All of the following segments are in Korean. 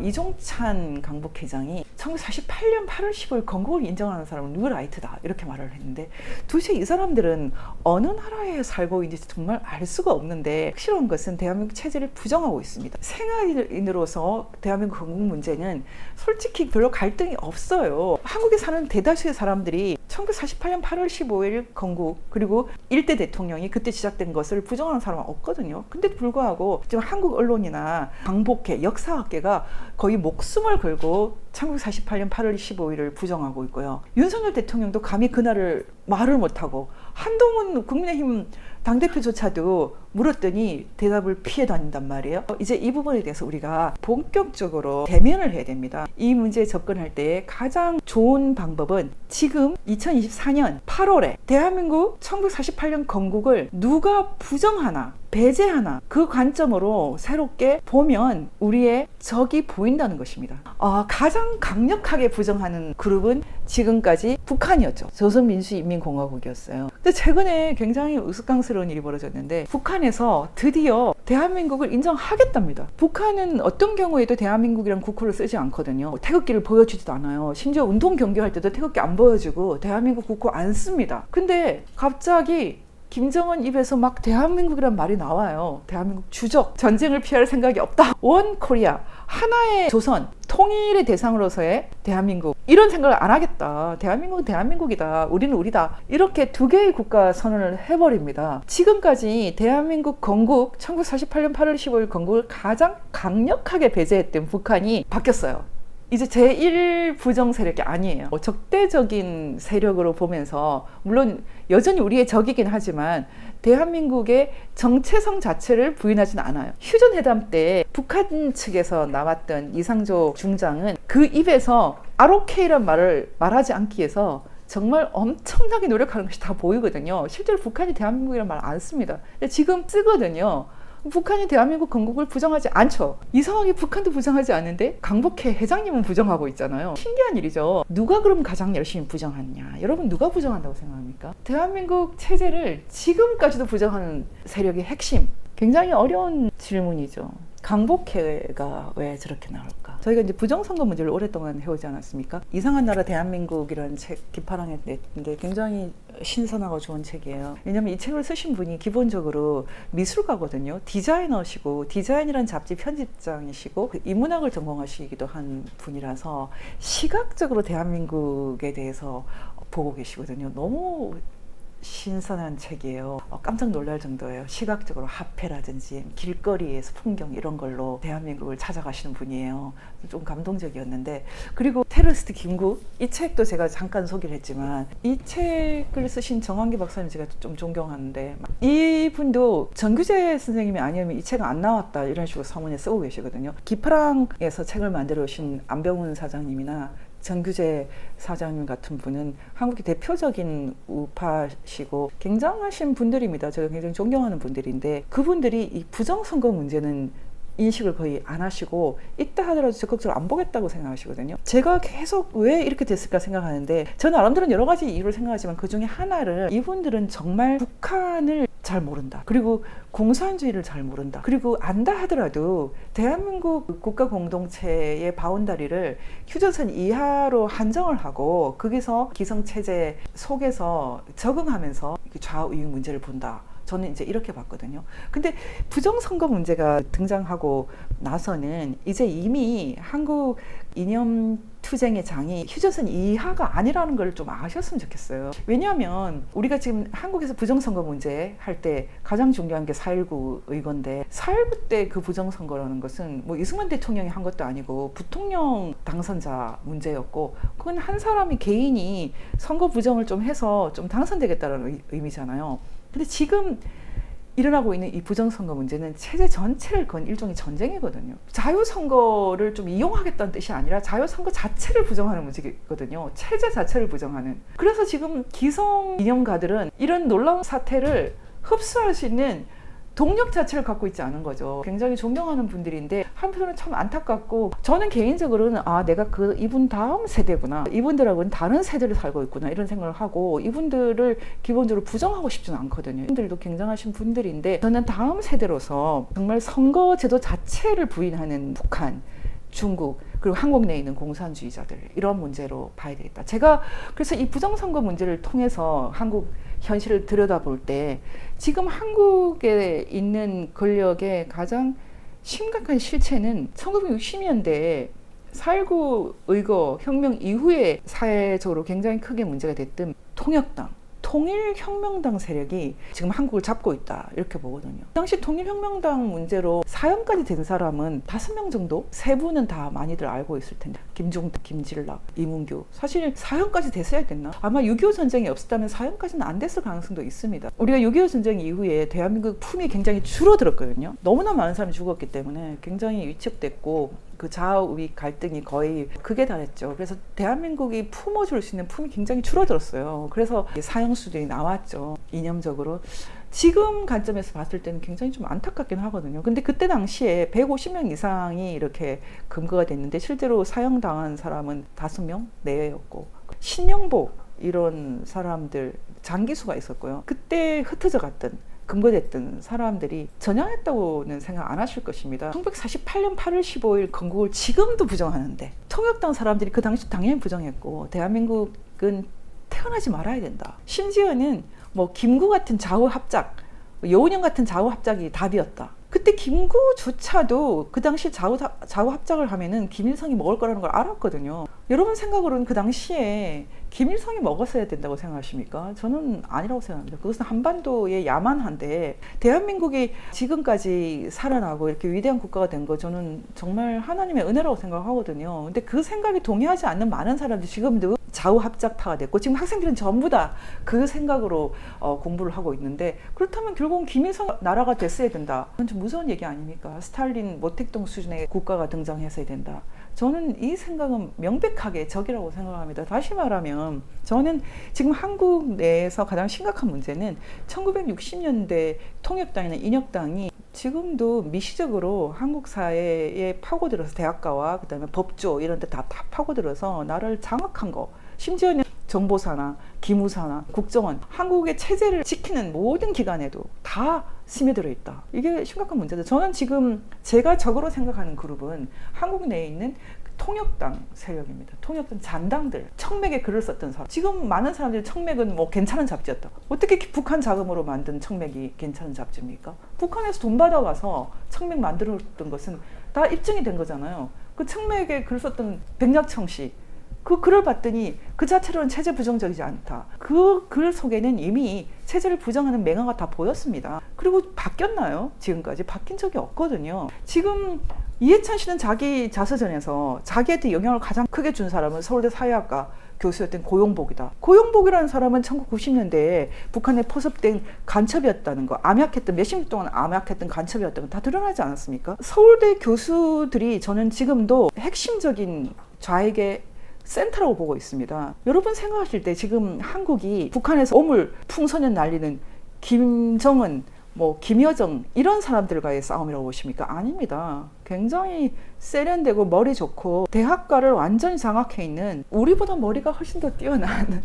이종찬 강북회장이 1948년 8월 15일 건국을 인정하는 사람은 뉴라이트다 이렇게 말을 했는데, 도대체 이 사람들은 어느 나라에 살고 있는지 정말 알 수가 없는데, 확실한 것은 대한민국 체제를 부정하고 있습니다. 생활인으로서 대한민국 건국 문제는 솔직히 별로 갈등이 없어요. 한국에 사는 대다수의 사람들이 1948년 8월 15일 건국, 그리고 일대 대통령이 그때 시작된 것을 부정하는 사람은 없거든요. 근데 불구하고 지금 한국 언론이나 강복회, 역사학계가 거의 목숨을 걸고 1948년 8월 15일을 부정하고 있고요. 윤석열 대통령도 감히 그날을 말을 못하고, 한동훈 국민의힘 당대표조차도 물었더니 대답을 피해 다닌단 말이에요. 이제 이 부분에 대해서 우리가 본격적으로 대면을 해야 됩니다. 이 문제에 접근할 때 가장 좋은 방법은 지금 2024년 8월에 대한민국 1948년 건국을 누가 부정하나 배제하나, 그 관점으로 새롭게 보면 우리의 적이 보인다는 것입니다. 가장 강력하게 부정하는 그룹은 지금까지 북한이었죠. 조선민주인민공화국이었어요. 근데 최근에 굉장히 우스꽝스러운 일이 벌어졌는데, 북한에서 드디어 대한민국을 인정하겠답니다. 북한은 어떤 경우에도 대한민국이란 국호를 쓰지 않거든요. 태극기를 보여주지도 않아요. 심지어 운동 경기할 때도 태극기 안 보여주고 대한민국 국호 안 씁니다. 근데 갑자기 김정은 입에서 막 대한민국이란 말이 나와요. 대한민국 주적, 전쟁을 피할 생각이 없다. 원 코리아, 하나의 조선, 통일의 대상으로서의 대한민국, 이런 생각을 안 하겠다. 대한민국은 대한민국이다. 우리는 우리다. 이렇게 두 개의 국가 선언을 해버립니다. 지금까지 대한민국 건국, 1948년 8월 15일 건국을 가장 강력하게 배제했던 북한이 바뀌었어요. 이제 제1 부정 세력이 아니에요. 적대적인 세력으로 보면서, 물론 여전히 우리의 적이긴 하지만 대한민국의 정체성 자체를 부인하지는 않아요. 휴전회담 때 북한 측에서 나왔던 이상조 중장은 그 입에서 ROK란 말을 말하지 않기 위해서 정말 엄청나게 노력하는 것이 다 보이거든요. 실제로 북한이 대한민국이란 말 안 씁니다. 근데 지금 쓰거든요. 북한이 대한민국 건국을 부정하지 않죠. 이상하게 북한도 부정하지 않는데 강복회 회장님은 부정하고 있잖아요. 신기한 일이죠. 누가 그럼 가장 열심히 부정하느냐? 여러분, 누가 부정한다고 생각합니까? 대한민국 체제를 지금까지도 부정하는 세력의 핵심. 굉장히 어려운 질문이죠. 강복회가 왜 저렇게 나올까? 저희가 이제 부정선거 문제를 오랫동안 해오지 않았습니까? 이상한 나라 대한민국이라는 책 기파랑에 냈는데 굉장히 신선하고 좋은 책이에요. 왜냐면 이 책을 쓰신 분이 기본적으로 미술가거든요. 디자이너시고, 디자인이라는 잡지 편집장이시고, 인문학을 전공하시기도 한 분이라서 시각적으로 대한민국에 대해서 보고 계시거든요. 너무 신선한 책이에요. 깜짝 놀랄 정도예요. 시각적으로 화폐라든지 길거리에서 풍경 이런 걸로 대한민국을 찾아가시는 분이에요. 좀 감동적이었는데, 그리고 테러리스트 김구, 이 책도 제가 잠깐 소개를 했지만 이 책을 쓰신 정한기 박사님 제가 좀 존경하는데, 이분도 전규재 선생님이 아니면 이 책은 안 나왔다 이런 식으로 서문에 쓰고 계시거든요. 기파랑에서 책을 만들어 오신 안병훈 사장님이나 전규재 사장님 같은 분은 한국의 대표적인 우파시고 굉장하신 분들입니다. 제가 굉장히 존경하는 분들인데, 그분들이 이 부정선거 문제는 인식을 거의 안 하시고, 있다 하더라도 적극적으로 안 보겠다고 생각하시거든요. 제가 계속 왜 이렇게 됐을까 생각하는데, 저는 나름대로 여러 가지 이유를 생각하지만 그 중에 하나를, 이분들은 정말 북한을 잘 모른다. 그리고 공산주의를 잘 모른다. 그리고 안다 하더라도 대한민국 국가 공동체의 바운다리를 휴전선 이하로 한정을 하고 거기서 기성체제 속에서 적응하면서 좌우익 문제를 본다. 저는 이제 이렇게 봤거든요. 근데 부정선거 문제가 등장하고 나서는 이제 이미 한국 이념 투쟁의 장이 휴전선 이하가 아니라는 걸 좀 아셨으면 좋겠어요. 왜냐하면 우리가 지금 한국에서 부정선거 문제 할 때 가장 중요한 게 4.19 의거인데, 4.19 때 그 부정선거라는 것은 뭐 이승만 대통령이 한 것도 아니고 부통령 당선자 문제였고, 그건 한 사람이 개인이 선거 부정을 좀 해서 좀 당선되겠다는 의미잖아요. 근데 지금 일어나고 있는 이 부정선거 문제는 체제 전체를 건 일종의 전쟁이거든요. 자유선거를 좀 이용하겠다는 뜻이 아니라 자유선거 자체를 부정하는 문제거든요. 체제 자체를 부정하는. 그래서 지금 기성 이념가들은 이런 놀라운 사태를 흡수할 수 있는 동력 자체를 갖고 있지 않은 거죠. 굉장히 존경하는 분들인데 한편으로는 참 안타깝고, 저는 개인적으로는 내가 이분 다음 세대구나, 이분들하고는 다른 세대를 살고 있구나 이런 생각을 하고, 이분들을 기본적으로 부정하고 싶지는 않거든요. 이분들도 굉장하신 분들인데, 저는 다음 세대로서 정말 선거제도 자체를 부인하는 북한, 중국, 그리고 한국 내에 있는 공산주의자들, 이런 문제로 봐야 되겠다. 제가 그래서 이 부정선거 문제를 통해서 한국 현실을 들여다볼 때 지금 한국에 있는 권력의 가장 심각한 실체는 1960년대에 4.19 의거 혁명 이후에 사회적으로 굉장히 크게 문제가 됐던 통역당, 통일혁명당 세력이 지금 한국을 잡고 있다, 이렇게 보거든요. 당시 통일혁명당 문제로 사형까지 된 사람은 5명 정도? 3분은 다 많이들 알고 있을 텐데, 김종택, 김진락, 이문규. 사실 사형까지 됐어야 됐나? 아마 6.25 전쟁이 없었다면 사형까지는 안 됐을 가능성도 있습니다. 우리가 6.25 전쟁 이후에 대한민국 품이 굉장히 줄어들었거든요. 너무나 많은 사람이 죽었기 때문에 굉장히 위축됐고, 그 좌우위 갈등이 거의 극에 달했죠. 그래서 대한민국이 품어줄 수 있는 품이 굉장히 줄어들었어요. 그래서 사형수들이 나왔죠. 이념적으로. 지금 관점에서 봤을 때는 굉장히 좀 안타깝긴 하거든요. 근데 그때 당시에 150명 이상이 이렇게 검거가 됐는데 실제로 사형당한 사람은 5명 내외였고, 신영복 이런 사람들, 장기수가 있었고요. 그때 흩어져 갔던, 검거됐던 사람들이 전향했다고는 생각 안 하실 것입니다. 1948년 8월 15일 건국을 지금도 부정하는데, 통역당 사람들이 그 당시 당연히 부정했고, 대한민국은 태어나지 말아야 된다. 심지어는 뭐 김구 같은 좌우합작, 여운형 같은 좌우합작이 답이었다. 그때 김구조차도 그 당시 좌우합작을 하면은 김일성이 먹을 거라는 걸 알았거든요. 여러분 생각으로는 그 당시에 김일성이 먹었어야 된다고 생각하십니까? 저는 아니라고 생각합니다. 그것은 한반도의 야만한데, 대한민국이 지금까지 살아나고 이렇게 위대한 국가가 된 거 저는 정말 하나님의 은혜라고 생각하거든요. 근데 그 생각에 동의하지 않는 많은 사람들이 지금도 좌우합작파가 됐고, 지금 학생들은 전부 다 그 생각으로 공부를 하고 있는데, 그렇다면 결국은 김일성 나라가 됐어야 된다. 그건 좀 무서운 얘기 아닙니까? 스탈린, 모택동 수준의 국가가 등장했어야 된다. 저는 이 생각은 명백하게 적이라고 생각합니다. 다시 말하면 저는 지금 한국 내에서 가장 심각한 문제는 1960년대 통역당이나 인혁당이 지금도 미시적으로 한국 사회에 파고들어서, 대학가와 그다음에 법조 이런 데 다 파고들어서 나라를 장악한 거, 심지어는 정보사나 기무사나 국정원, 한국의 체제를 지키는 모든 기관에도 다 스며들어 있다. 이게 심각한 문제다. 저는 지금 제가 적으로 생각하는 그룹은 한국 내에 있는 통역당 세력입니다. 통역당 잔당들, 청맥에 글을 썼던 사람. 지금 많은 사람들이 청맥은 뭐 괜찮은 잡지였다. 어떻게 북한 자금으로 만든 청맥이 괜찮은 잡지입니까? 북한에서 돈 받아와서 청맥 만들었던 것은 다 입증이 된 거잖아요. 그 청맥에 글 썼던 백낙청 씨, 그 글을 봤더니 그 자체로는 체제 부정적이지 않다. 그 글 속에는 이미 체제를 부정하는 맹아가 다 보였습니다. 그리고 바뀌었나요? 지금까지 바뀐 적이 없거든요. 지금 이해찬 씨는 자기 자서전에서 자기한테 영향을 가장 크게 준 사람은 서울대 사회학과 교수였던 고용복이다. 고용복이라는 사람은 1990년대에 북한에 포섭된 간첩이었다는 거, 암약했던, 몇십 년 동안 암약했던 간첩이었다는 거 다 드러나지 않았습니까? 서울대 교수들이 저는 지금도 핵심적인 좌익의 센터라고 보고 있습니다. 여러분 생각하실 때 지금 한국이 북한에서 오물 풍소년 날리는 김정은, 뭐 김여정 이런 사람들과의 싸움이라고 보십니까? 아닙니다. 굉장히 세련되고 머리 좋고 대학가를 완전히 장악해 있는, 우리보다 머리가 훨씬 더 뛰어난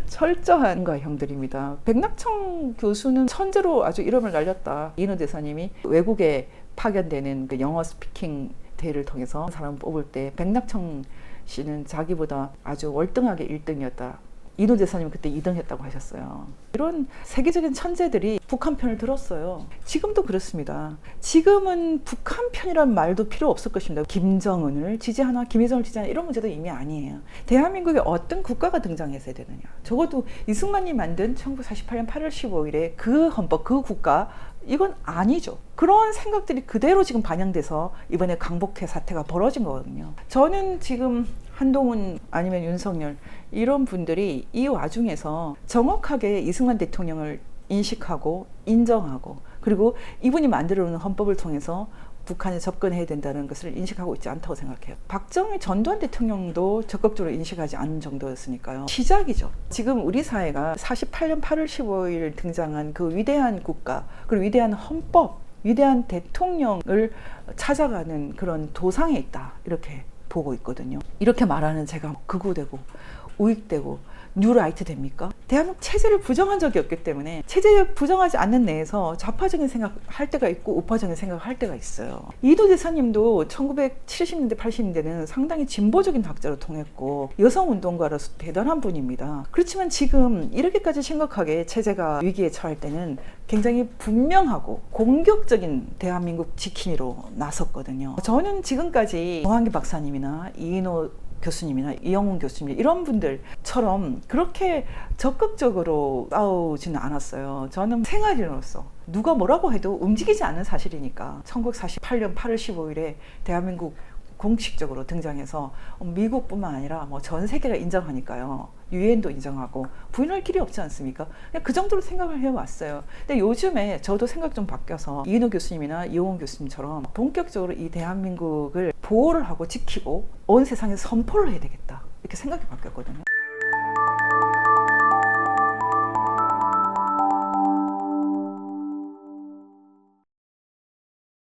철저한 형들입니다. 백낙청 교수는 천재로 아주 이름을 날렸다. 이인호 대사님이 외국에 파견되는 그 영어 스피킹 대회를 통해서 사람을 뽑을 때 백낙청 씨는 자기보다 아주 월등하게 1등이었다. 이인호 대사님 그때 2등 했다고 하셨어요. 이런 세계적인 천재들이 북한 편을 들었어요. 지금도 그렇습니다. 지금은 북한 편이란 말도 필요 없을 것입니다. 김정은을 지지하나 김일성을 지지하나 이런 문제도 이미 아니에요. 대한민국에 어떤 국가가 등장했어야 되느냐. 적어도 이승만이 만든 1948년 8월 15일에 그 헌법, 그 국가, 이건 아니죠. 그런 생각들이 그대로 지금 반영돼서 이번에 강복회 사태가 벌어진 거거든요. 저는 지금 한동훈 아니면 윤석열 이런 분들이 이 와중에서 정확하게 이승만 대통령을 인식하고 인정하고, 그리고 이분이 만들어 놓은 헌법을 통해서 북한에 접근해야 된다는 것을 인식하고 있지 않다고 생각해요. 박정희 전두환 대통령도 적극적으로 인식하지 않은 정도였으니까요. 시작이죠. 지금 우리 사회가 48년 8월 15일 등장한 그 위대한 국가, 그리고 위대한 헌법, 위대한 대통령을 찾아가는 그런 도상에 있다, 이렇게 보고 있거든요. 이렇게 말하는 제가 극우되고 우익되고 뉴라이트 됩니까? 대한민국 체제를 부정한 적이 없기 때문에 체제를 부정하지 않는 내에서 좌파적인 생각할 때가 있고 우파적인 생각할 때가 있어요. 이도 대사님도 1970년대 80년대는 상당히 진보적인 학자로 통했고 여성운동가로서 대단한 분입니다. 그렇지만 지금 이렇게까지 심각하게 체제가 위기에 처할 때는 굉장히 분명하고 공격적인 대한민국 지킴이로 나섰거든요. 저는 지금까지 정한기 박사님이나 이인호 교수님이나 이영훈 교수님 이런 분들처럼 그렇게 적극적으로 싸우지는 않았어요. 저는 생활인으로서 누가 뭐라고 해도 움직이지 않는 사실이니까 1948년 8월 15일에 대한민국 공식적으로 등장해서 미국뿐만 아니라 뭐 전 세계가 인정하니까요. 유엔도 인정하고 부인할 길이 없지 않습니까? 그냥 그 정도로 생각을 해왔어요. 근데 요즘에 저도 생각 좀 바뀌어서 이인호 교수님이나 이용훈 교수님처럼 본격적으로 이 대한민국을 보호를 하고 지키고 온 세상에 선포를 해야 되겠다. 이렇게 생각이 바뀌었거든요.